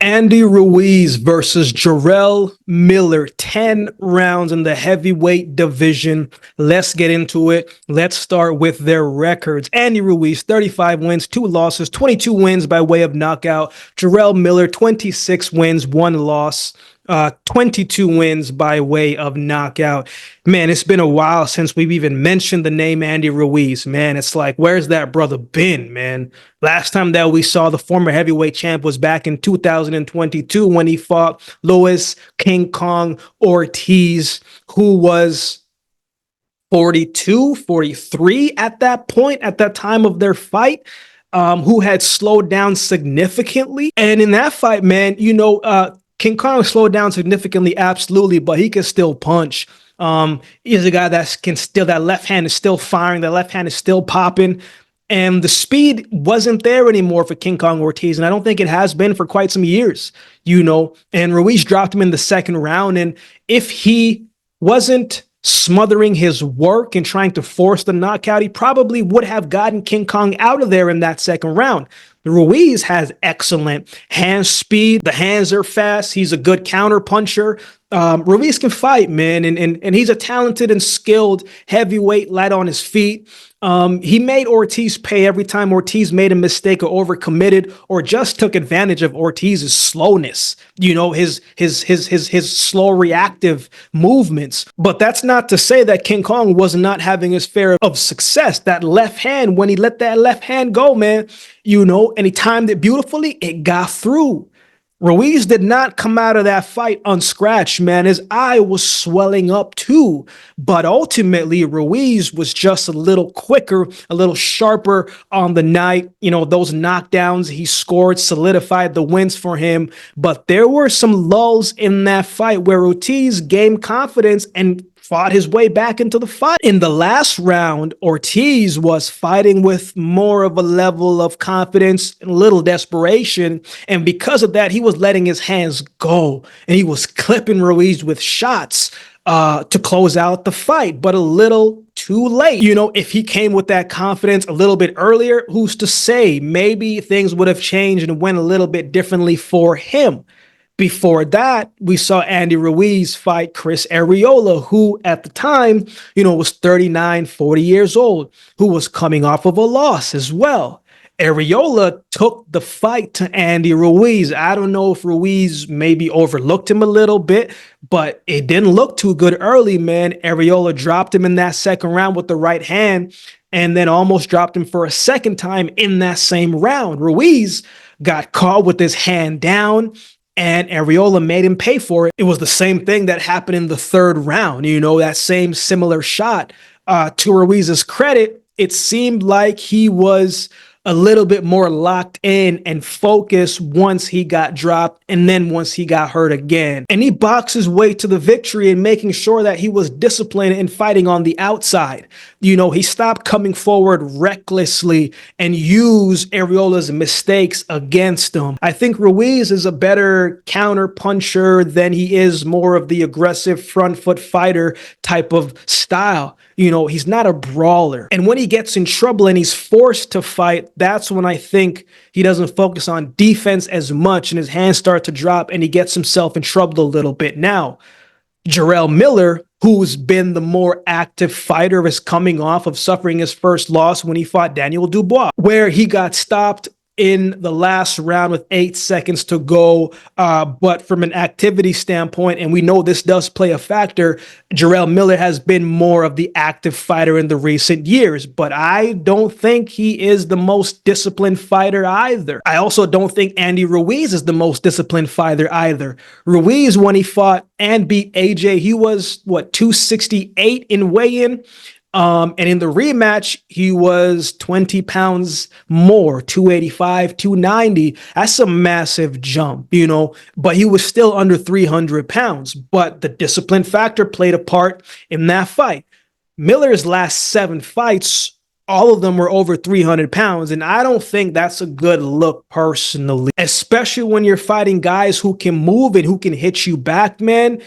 Andy Ruiz versus Jarrell Miller, 10 rounds in the heavyweight division. Let's get into it. Let's start with their records. Andy Ruiz, 35 wins, 2 losses, 22 wins by way of knockout. Jarrell Miller, 26 wins, 1 loss. 22 wins by way of knockout. Man, it's been a while since we've even mentioned the name Andy Ruiz. Man, it's like, where's that brother been, man? Last time that we saw the former heavyweight champ was back in 2022 when he fought Luis King Kong Ortiz, who was 42, 43 at that point, at that time of their fight. Who had slowed down significantly. And in that fight, man, King Kong slowed down significantly, absolutely, but he can still punch. He's a guy that left hand is still firing, the left hand is still popping. And the speed wasn't there anymore for King Kong Ortiz, and I don't think it has been for quite some years, And Ruiz dropped him in the second round, and if he wasn't smothering his work and trying to force the knockout, he probably would have gotten King Kong out of there in that second round. Ruiz has excellent hand speed. The hands are fast. He's a good counter puncher. Ruiz can fight, man, and he's a talented and skilled heavyweight, light on his feet. He made Ortiz pay every time Ortiz made a mistake or overcommitted or just took advantage of Ortiz's slowness, his slow reactive movements. But that's not to say that King Kong was not having his share of success. That left hand, when he let that left hand go, man, and he timed it beautifully, it got through. Ruiz did not come out of that fight unscratched, man. His eye was swelling up too. But ultimately, Ruiz was just a little quicker, a little sharper on the night. Those knockdowns he scored solidified the wins for him. But there were some lulls in that fight where Ortiz gained confidence and fought his way back into the fight. In the last round, Ortiz was fighting with more of a level of confidence and a little desperation. And because of that, he was letting his hands go and he was clipping Ruiz with shots to close out the fight, but a little too late. If he came with that confidence a little bit earlier, who's to say? Maybe things would have changed and went a little bit differently for him. Before that, we saw Andy Ruiz fight Chris Arreola, who at the time, was 39, 40 years old, who was coming off of a loss as well. Arreola took the fight to Andy Ruiz. I don't know if Ruiz maybe overlooked him a little bit, but it didn't look too good early, man. Arreola dropped him in that second round with the right hand and then almost dropped him for a second time in that same round. Ruiz got caught with his hand down, and Arreola made him pay for it. It was the same thing that happened in the third round, that same similar shot. To Ruiz's credit, it seemed like he was a little bit more locked in and focused once he got dropped and then once he got hurt again. And he boxed his way to the victory and making sure that he was disciplined and fighting on the outside. He stopped coming forward recklessly and used Arreola's mistakes against him. I think Ruiz is a better counter puncher than he is more of the aggressive front foot fighter type of style. He's not a brawler. And when he gets in trouble and he's forced to fight, that's when I think he doesn't focus on defense as much and his hands start to drop and he gets himself in trouble a little bit. Now, Jarrell Miller, who's been the more active fighter, is coming off of suffering his first loss when he fought Daniel Dubois, where he got stopped in the last round with 8 seconds to go. But from an activity standpoint, and we know this does play a factor, Jarrell Miller has been more of the active fighter in the recent years, but I don't think he is the most disciplined fighter either. I also don't think Andy Ruiz is the most disciplined fighter either. Ruiz, when he fought and beat AJ, he was 268 in weigh-in. And in the rematch, he was 20 pounds more, 285, 290. That's a massive jump, but he was still under 300 pounds. But the discipline factor played a part in that fight. Miller's last 7 fights, all of them were over 300 pounds. And I don't think that's a good look personally, especially when you're fighting guys who can move and who can hit you back, man.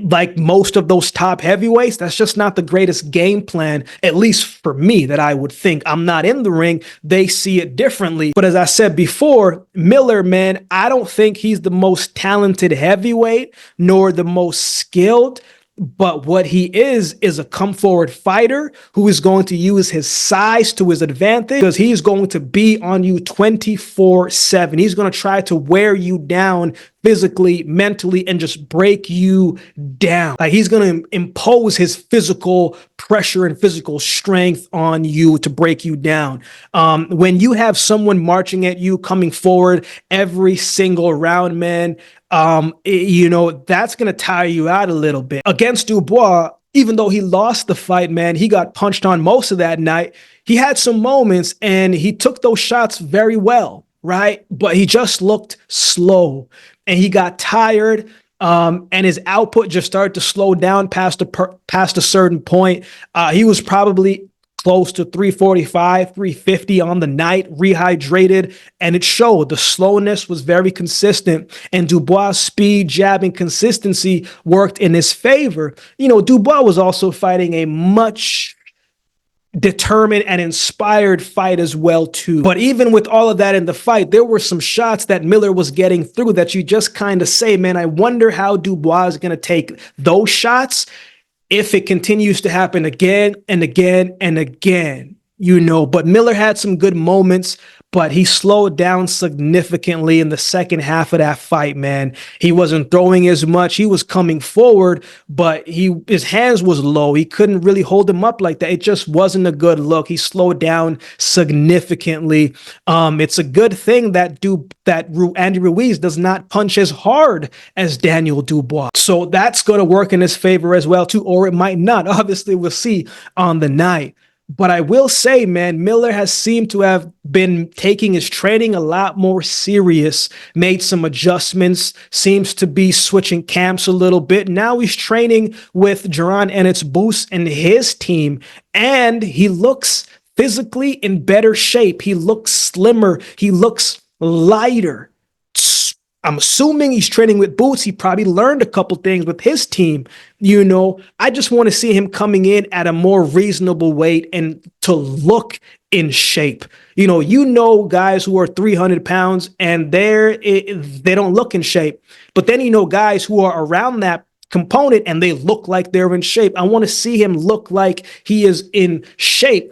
like most of those top heavyweights, that's just not the greatest game plan, at least for me, that I would think. I'm not in the ring. They see it differently. But as I said before, Miller, man, I don't think he's the most talented heavyweight nor the most skilled. But what he is a come forward fighter who is going to use his size to his advantage, because he's going to be on you 24/7. He's going to try to wear you down physically, mentally, and just break you down. Like, he's going to impose his physical pressure and physical strength on you to break you down. When you have someone marching at you, coming forward every single round, man, that's going to tire you out a little bit. Against Dubois, even though he lost the fight, man, he got punched on most of that night. He had some moments and he took those shots very well, right? But he just looked slow and he got tired. And his output just started to slow down past a certain point. He was probably close to 345, 350 on the night, rehydrated, and it showed. The slowness was very consistent, and Dubois' speed, jab, and consistency worked in his favor. Dubois was also fighting a much determined and inspired fight as well too. But even with all of that in the fight, there were some shots that Miller was getting through that you just kind of say, man, I wonder how Dubois is going to take those shots if it continues to happen again and again and again. But Miller had some good moments, but he slowed down significantly in the second half of that fight, man. He wasn't throwing as much. He was coming forward, but his hands was low. He couldn't really hold him up like that. It just wasn't a good look. He slowed down significantly. It's a good thing that Andy Ruiz does not punch as hard as Daniel Dubois. So that's going to work in his favor as well too, or it might not. Obviously, we'll see on the night. But I will say, man, Miller has seemed to have been taking his training a lot more serious, made some adjustments, seems to be switching camps a little bit. Now he's training with Jaron Ennis Boost and his team, and he looks physically in better shape. He looks slimmer. He looks lighter. I'm assuming he's training with Boots. He probably learned a couple things with his team. I just want to see him coming in at a more reasonable weight and to look in shape. Guys who are 300 pounds and they don't look in shape. But then guys who are around that component and they look like they're in shape. I want to see him look like he is in shape.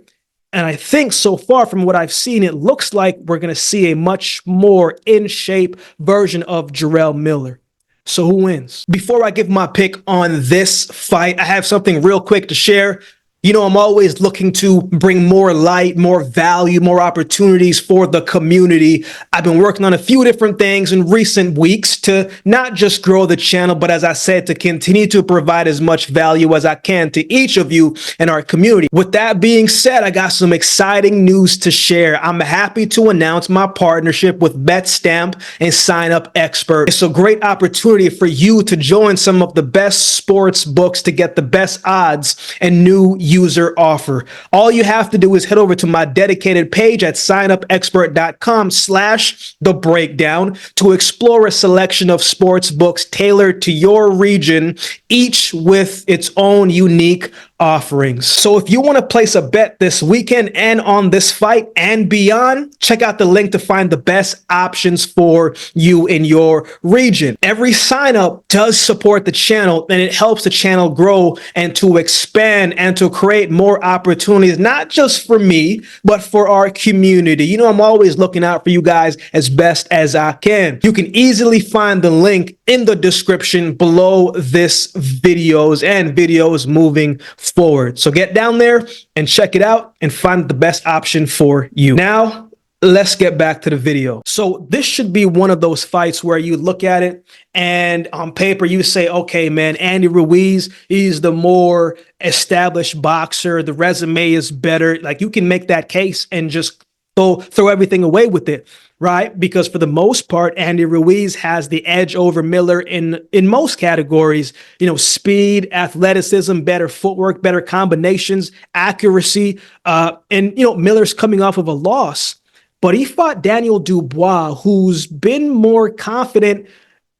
And I think so far from what I've seen, it looks like we're going to see a much more in shape version of Jarrell Miller. So who wins? Before I give my pick on this fight, I have something real quick to share. I'm always looking to bring more light, more value, more opportunities for the community. I've been working on a few different things in recent weeks to not just grow the channel, but as I said, to continue to provide as much value as I can to each of you in our community. With that being said, I got some exciting news to share. I'm happy to announce my partnership with BetStamp and signup Expert. It's a great opportunity for you to join some of the best sports books to get the best odds and new user offer. All you have to do is head over to my dedicated page at signupexpert.com/the breakdown to explore a selection of sports books tailored to your region, each with its own unique offerings. So if you want to place a bet this weekend and on this fight and beyond, check out the link to find the best options for you in your region. Every sign up does support the channel, and it helps the channel grow and to expand and to create more opportunities, not just for me, but for our community. I'm always looking out for you guys as best as I can. You can easily find the link in the description below this videos moving forward. So get down there and check it out and find the best option for you. Now, let's get back to the video. So this should be one of those fights where you look at it and on paper you say, okay, man, Andy Ruiz, he's the more established boxer. The resume is better. Like, you can make that case and just throw everything away with it, right? Because for the most part, Andy Ruiz has the edge over Miller in most categories. Speed, athleticism, better footwork, better combinations, accuracy. And Miller's coming off of a loss, but he fought Daniel Dubois, who's been more confident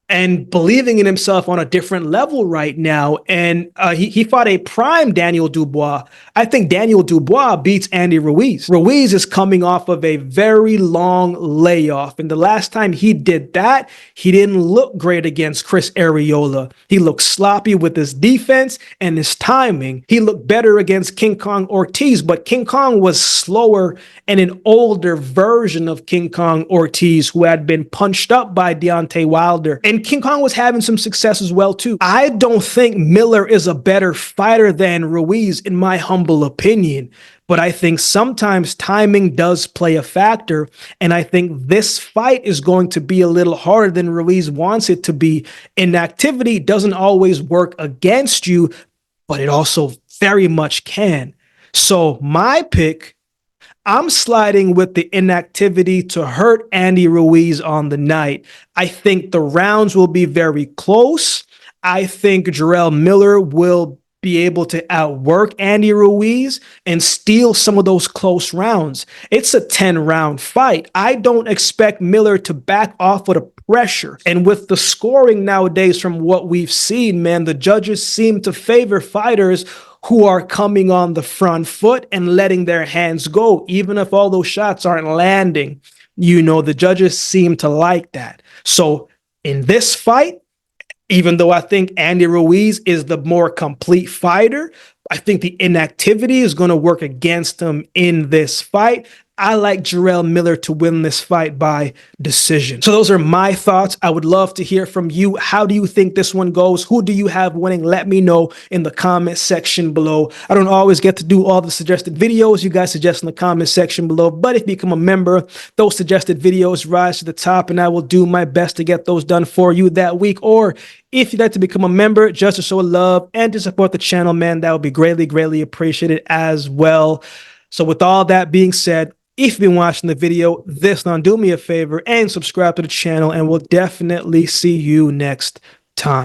and believing in himself on a different level right now. And he fought a prime Daniel Dubois. I think Daniel Dubois beats Andy Ruiz. Ruiz is coming off of a very long layoff. And the last time he did that, he didn't look great against Chris Arreola. He looked sloppy with his defense and his timing. He looked better against King Kong Ortiz, but King Kong was slower and an older version of King Kong Ortiz, who had been punched up by Deontay Wilder. And King Kong was having some success as well, too. I don't think Miller is a better fighter than Ruiz, in my humble opinion. But I think sometimes timing does play a factor. And I think this fight is going to be a little harder than Ruiz wants it to be. Inactivity doesn't always work against you, but it also very much can. So my pick, I'm sliding with the inactivity to hurt Andy Ruiz on the night. I think the rounds will be very close. I think Jarrell Miller will be able to outwork Andy Ruiz and steal some of those close rounds. It's a 10-round fight. I don't expect Miller to back off of the pressure. And with the scoring nowadays from what we've seen, man, the judges seem to favor fighters who are coming on the front foot and letting their hands go, even if all those shots aren't landing. You know, the judges seem to like that. So in this fight, even though I think Andy Ruiz is the more complete fighter, I think the inactivity is going to work against him in this fight. I like Jarrell Miller to win this fight by decision. So those are my thoughts. I would love to hear from you. How do you think this one goes? Who do you have winning? Let me know in the comment section below. I don't always get to do all the suggested videos you guys suggest in the comment section below, but if you become a member, those suggested videos rise to the top, and I will do my best to get those done for you that week. Or if you'd like to become a member just to show love and to support the channel, man, that would be greatly, greatly appreciated as well. So with all that being said, if you've been watching the video this long, do me a favor and subscribe to the channel, and we'll definitely see you next time.